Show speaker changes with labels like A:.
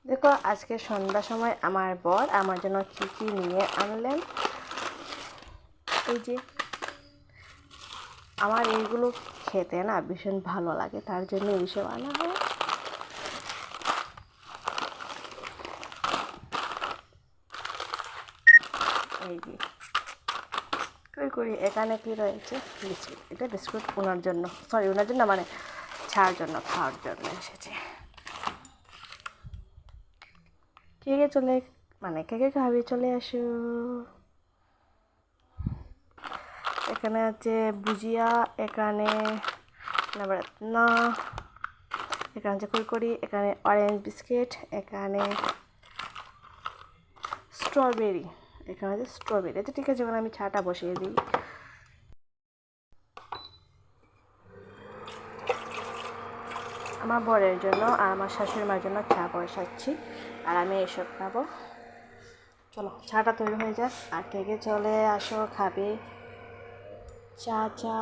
A: দেখো আজকে সন্ধ্যার সময় আমার বর আমার জন্য কী কী নিয়ে আনলেন। এই যে আমার এইগুলো খেতে না ভীষণ ভালো লাগে, তার জন্য এইসব আনা হয়। এই যে করি এখানে কি রয়েছে, বিস্কুট। এটা বিস্কুট ওনার জন্য, সরি ওনার জন্য মানে ছাড়ার জন্য, খাওয়ার জন্য এসেছে। কে চলে মানে কে খাবি চলে আসো। এখানে আছে ভুজিয়া, এখানে না, এখানে আছে কুরকুরি, এখানে অরেঞ্জ বিস্কিট, এখানে স্ট্রবেরি, এখানে আছে স্ট্রবেরি। আচ্ছা ঠিক আছে, এখানে আমি চাটা বসিয়ে দিই। আমার বরের জন্য আর আমার শাশুড়ি মার জন্য চা বসাচ্ছি, আর আমি এসব খাবো। চলো চাটা তৈরি হয়ে যাক, আর কে চলে আসো খাবে চা।